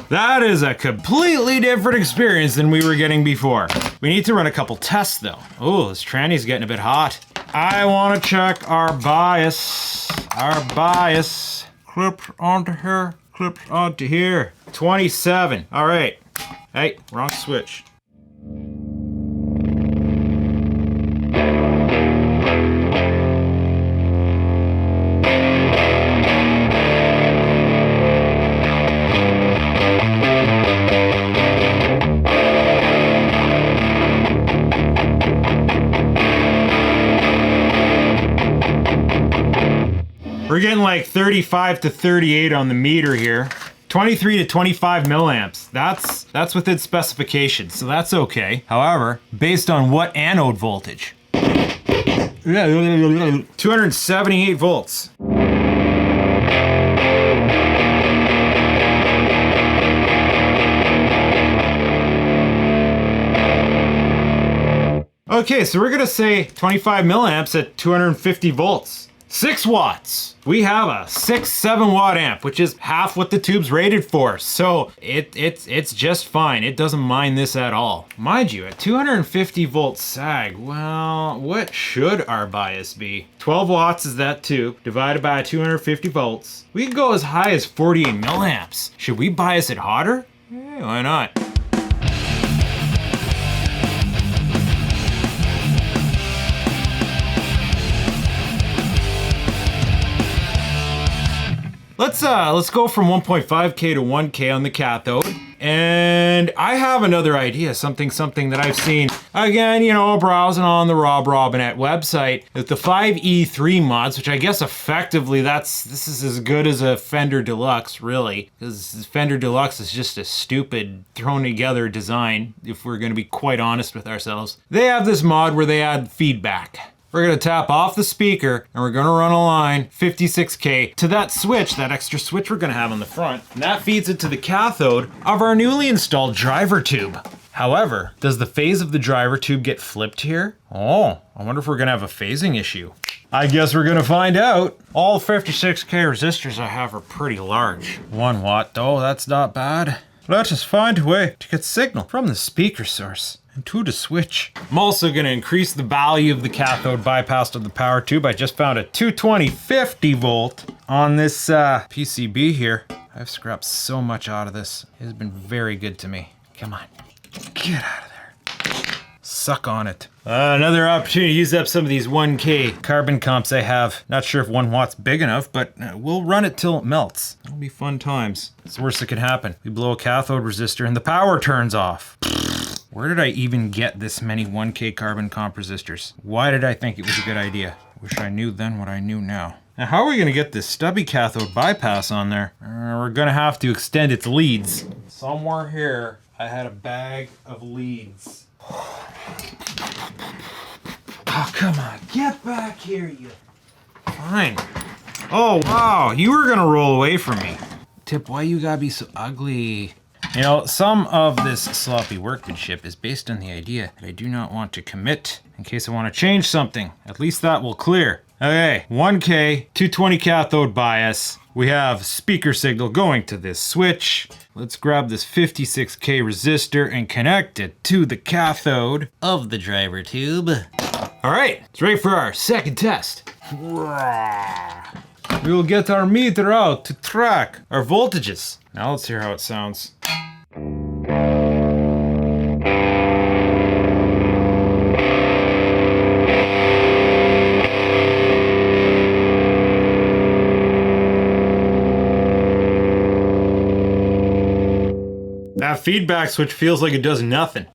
That is a completely different experience than we were getting before. We need to run a couple tests though. Oh, this tranny's getting a bit hot. I want to check our bias. Our bias. Clips onto here, clips onto here. 27. All right. Hey, wrong switch. We're getting like 35 to 38 on the meter here. 23 to 25 milliamps. That's within specifications, so that's okay. However, based on what anode voltage? 278 volts. Okay, so we're gonna say 25 milliamps at 250 volts. 6 watts. We have a 6-7 watt amp, which is half what the tube's rated for. So it's just fine. It doesn't mind this at all. Mind you, at 250 volt sag, well, what should our bias be? 12 watts is that tube, divided by 250 volts. We can go as high as 48 milliamps. Should we bias it hotter? Why not? Let's go from 1.5K to 1K on the cathode. And I have another idea, something that I've seen. Again, you know, browsing on the Rob Robinette website with the 5E3 mods, which I guess effectively this is as good as a Fender Deluxe, really. Because Fender Deluxe is just a stupid thrown together design, if we're gonna be quite honest with ourselves. They have this mod where they add feedback. We're gonna tap off the speaker and we're gonna run a line 56K to that switch, that extra switch we're gonna have on the front. And that feeds it to the cathode of our newly installed driver tube. However, does the phase of the driver tube get flipped here? Oh, I wonder if we're gonna have a phasing issue. I guess we're gonna find out. All 56K resistors I have are pretty large. 1 watt though, that's not bad. Let us find a way to get signal from the speaker source to the switch. I'm also gonna increase the value of the cathode bypass of the power tube. I just found a 220 50 volt on this PCB here. I've scrapped so much out of this. It has been very good to me. Come on, get out of there. Suck on it. Another opportunity to use up some of these 1K carbon comps I have. Not sure if 1 watt's big enough, but we'll run it till it melts. It'll be fun times. It's the worst that could happen. We blow a cathode resistor and the power turns off. Where did I even get this many 1K carbon comp resistors? Why did I think it was a good idea? Wish I knew then what I knew now. Now how are we gonna get this stubby cathode bypass on there? We're gonna have to extend its leads. Somewhere here, I had a bag of leads. Oh, come on, get back here, you. Fine. Oh, wow, you were gonna roll away from me. Tip, why you gotta be so ugly? You know, some of this sloppy workmanship is based on the idea that I do not want to commit in case I want to change something. At least that will clear. Okay, 1K, 220 cathode bias. We have speaker signal going to this switch. Let's grab this 56K resistor and connect it to the cathode of the driver tube. All right, it's ready for our second test. We will get our meter out to track our voltages. Now let's hear how it sounds. That feedback switch feels like it does nothing.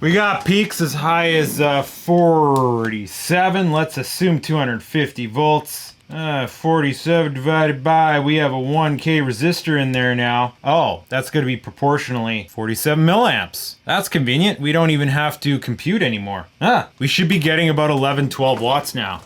We got peaks as high as 47. Let's assume 250 volts. 47 divided by, we have a 1K resistor in there now. Oh, that's going to be proportionally 47 milliamps. That's convenient. We don't even have to compute anymore. We should be getting about 11, 12 watts now.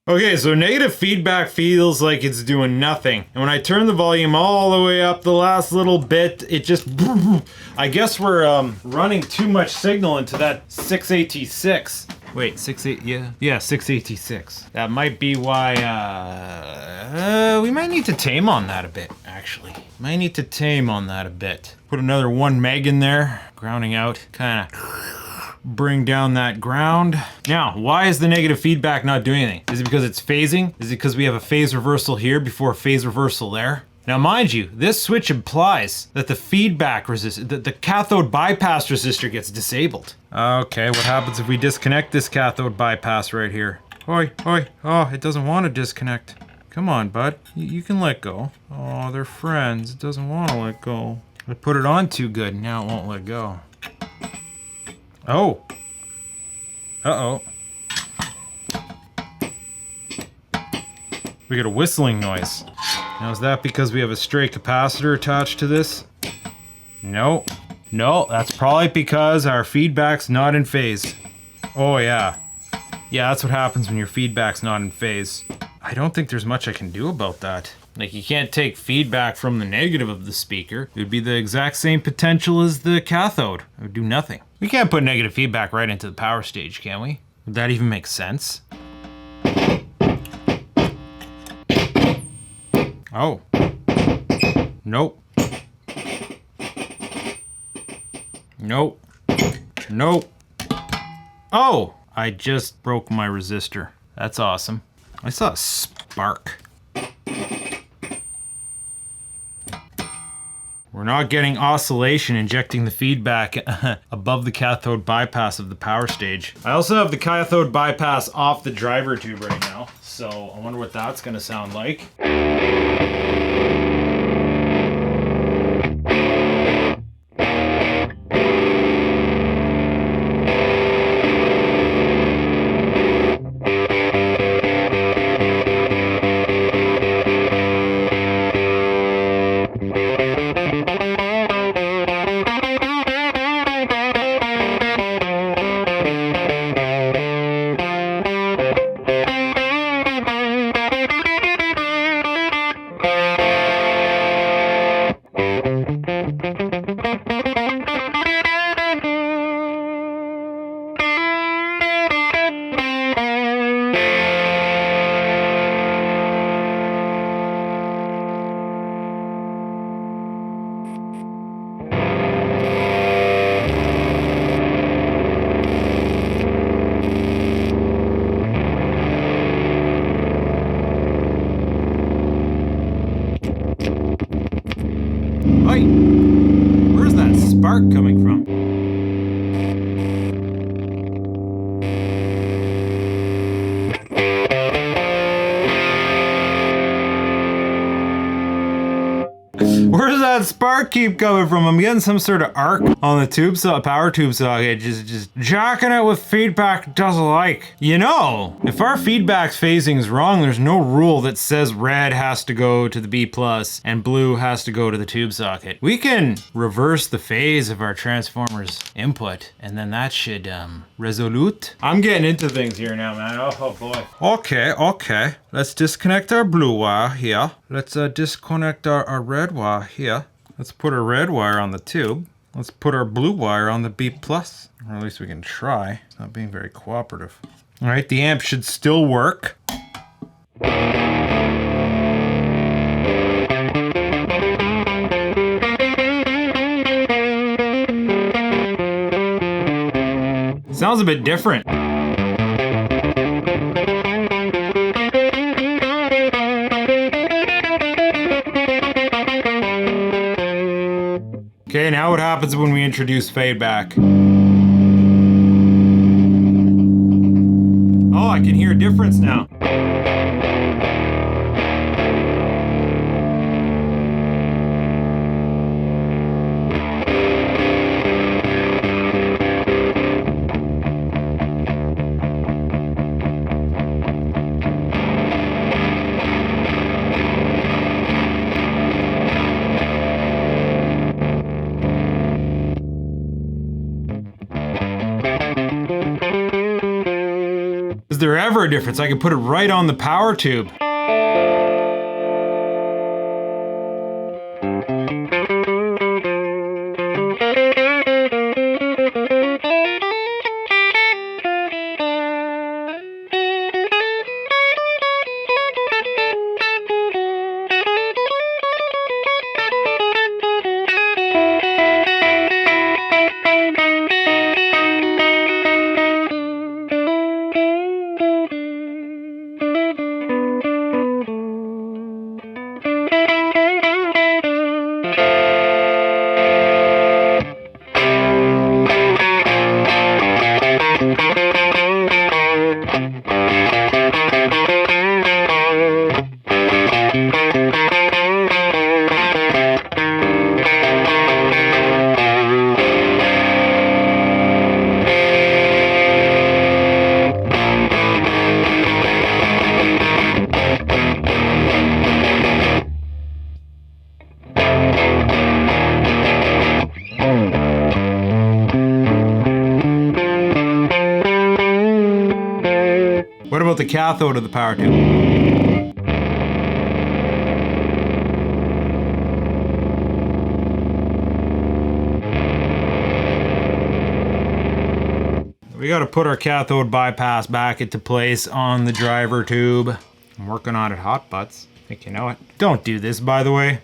Okay, so negative feedback feels like it's doing nothing. And when I turn the volume all the way up the last little bit, it just... I guess we're running too much signal into that 686. Wait, 68, yeah, 686. That might be why, we might need to tame on that a bit, actually. Might need to tame on that a bit. Put another 1 meg in there, grounding out, kind of bring down that ground. Now, why is the negative feedback not doing anything? Is it because it's phasing? Is it because we have a phase reversal here before a phase reversal there? Now, mind you, this switch implies that the feedback resistor, the cathode bypass resistor gets disabled. Okay, what happens if we disconnect this cathode bypass right here? Hoi, hoi, oh, it doesn't want to disconnect. Come on, bud, you can let go. Oh, they're friends, it doesn't want to let go. I put it on too good, now it won't let go. Oh. Uh-oh. We get a whistling noise. Now is that because we have a stray capacitor attached to this? No. No, that's probably because our feedback's not in phase. Oh yeah. Yeah, that's what happens when your feedback's not in phase. I don't think there's much I can do about that. Like, you can't take feedback from the negative of the speaker. It would be the exact same potential as the cathode. It would do nothing. We can't put negative feedback right into the power stage, can we? Would that even make sense? Oh. Nope. Nope. Nope. Oh! I just broke my resistor. That's awesome. I saw a spark. We're not getting oscillation injecting the feedback above the cathode bypass of the power stage. I also have the cathode bypass off the driver tube right now, so I wonder what that's going to sound like. Oi! Where's that spark coming from? Where's that spark arc keep coming from? I'm getting some sort of arc on the tube power tube socket, just jacking it with feedback it doesn't like. You know, if our feedback's phasing is wrong, there's no rule that says red has to go to the B plus and blue has to go to the tube socket. We can reverse the phase of our transformer's input, and then that should resolute. I'm getting into things here now, man. Oh boy. Okay. Let's disconnect our blue wire here. Let's disconnect our red wire here. Let's put our red wire on the tube. Let's put our blue wire on the B plus, or at least we can try. It's not being very cooperative. All right, the amp should still work. Sounds a bit different. Okay, now what happens when we introduce feedback? Oh, I can hear a difference now. Is there ever a difference? I can put it right on the power tube. What about the cathode of the power tube? We got to put our cathode bypass back into place on the driver tube. I'm working on it hot butts. I think you know it. Don't do this, by the way.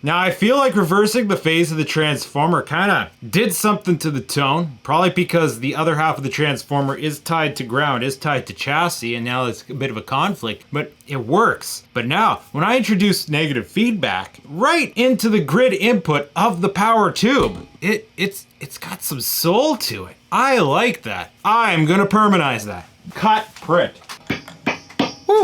Now I feel like reversing the phase of the transformer kind of did something to the tone, probably because the other half of the transformer is tied to ground, is tied to chassis, and now it's a bit of a conflict, but it works. But now, when I introduce negative feedback right into the grid input of the power tube, it's got some soul to it. I like that. I'm gonna permanize that. Cut, print. Woo!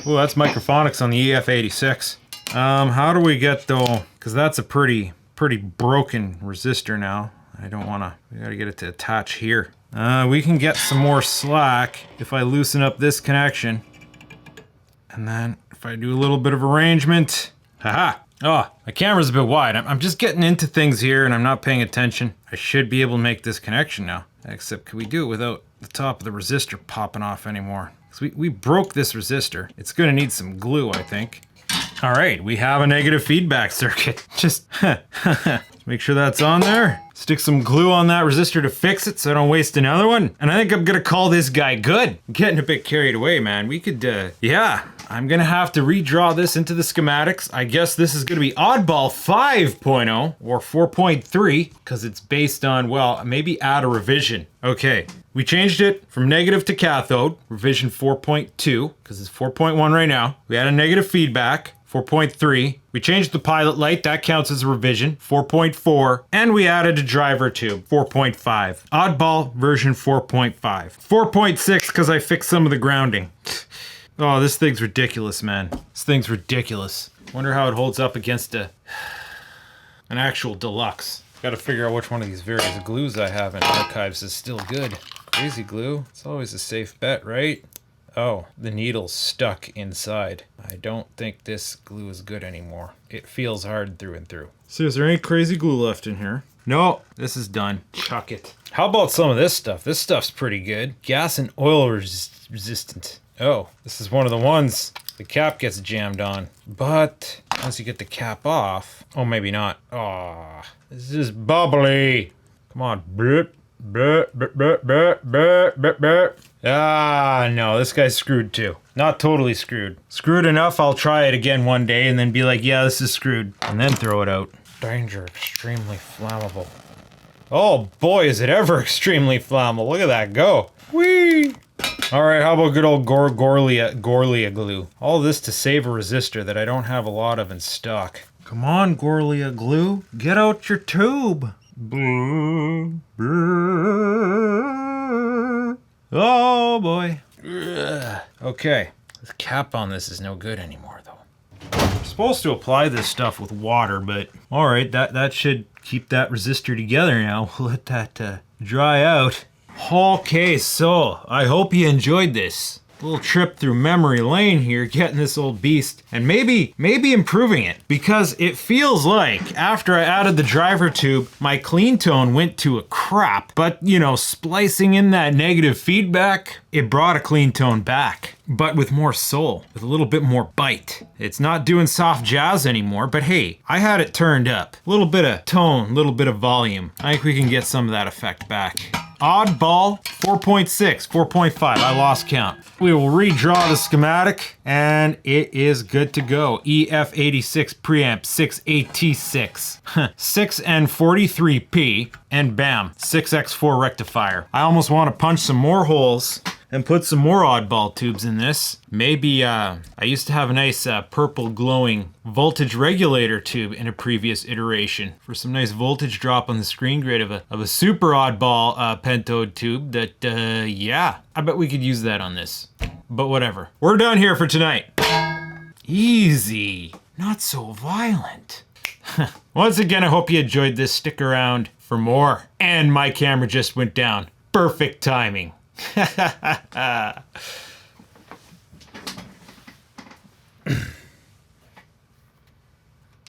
Ooh, that's microphonics on the EF86. How do we get though, because that's a pretty broken resistor now. I don't wanna, we gotta get it to attach here. We can get some more slack if I loosen up this connection. And then if I do a little bit of arrangement, haha. Oh, my camera's a bit wide. I'm just getting into things here and I'm not paying attention. I should be able to make this connection now. Except can we do it without the top of the resistor popping off anymore? So we broke this resistor. It's gonna need some glue, I think. All right, we have a negative feedback circuit. Just make sure that's on there. Stick some glue on that resistor to fix it so I don't waste another one. And I think I'm gonna call this guy good. I'm getting a bit carried away, man. We could, yeah. I'm gonna have to redraw this into the schematics. I guess this is gonna be Oddball 5.0 or 4.3 because it's based on, well, maybe add a revision. Okay, we changed it from negative to cathode, revision 4.2, because it's 4.1 right now. We had a negative feedback, 4.3. We changed the pilot light, that counts as a revision, 4.4. And we added a driver tube, 4.5. Oddball version 4.5. 4.6 because I fixed some of the grounding. Oh, this thing's ridiculous, man. This thing's ridiculous. Wonder how it holds up against an actual deluxe. Gotta figure out which one of these various glues I have in archives is still good. Crazy glue, it's always a safe bet, right? Oh, the needle's stuck inside. I don't think this glue is good anymore. It feels hard through and through. So is there any crazy glue left in here? No, this is done. Chuck it. How about some of this stuff? This stuff's pretty good. Gas and oil resistant. Oh, this is one of the ones the cap gets jammed on. But once you get the cap off, oh, maybe not. Oh, this is bubbly. Come on. Blip, blip, blip, blip, blip, blip, blip, blip. Ah, no, this guy's screwed too. Not totally screwed. Screwed enough, I'll try it again one day and then be like, yeah, this is screwed. And then throw it out. Danger, extremely flammable. Oh boy, is it ever extremely flammable. Look at that go. Whee! Alright, how about good old Gorlia glue? All this to save a resistor that I don't have a lot of in stock. Come on, Gorlia glue. Get out your tube. Oh boy. Okay, the cap on this is no good anymore though. I'm supposed to apply this stuff with water, but alright, that should keep that resistor together now. We'll let that dry out. Okay, so I hope you enjoyed this little trip through memory lane here, getting this old beast and maybe improving it, because it feels like after I added the driver tube, my clean tone went to a crap, but you know, splicing in that negative feedback, it brought a clean tone back, but with more soul, with a little bit more bite. It's not doing soft jazz anymore, but hey, I had it turned up. A little bit of tone, a little bit of volume. I think we can get some of that effect back. Oddball 4.6, 4.5, I lost count. We will redraw the schematic and it is good to go. EF86 preamp 6AT6, 6 and 43P, and bam, 6X4 rectifier. I almost want to punch some more holes and put some more oddball tubes in this. Maybe, I used to have a nice purple glowing voltage regulator tube in a previous iteration for some nice voltage drop on the screen grid of a super oddball pentode tube that, yeah, I bet we could use that on this. But whatever. We're done here for tonight. Easy. Not so violent. Once again, I hope you enjoyed this. Stick around for more. And my camera just went down. Perfect timing.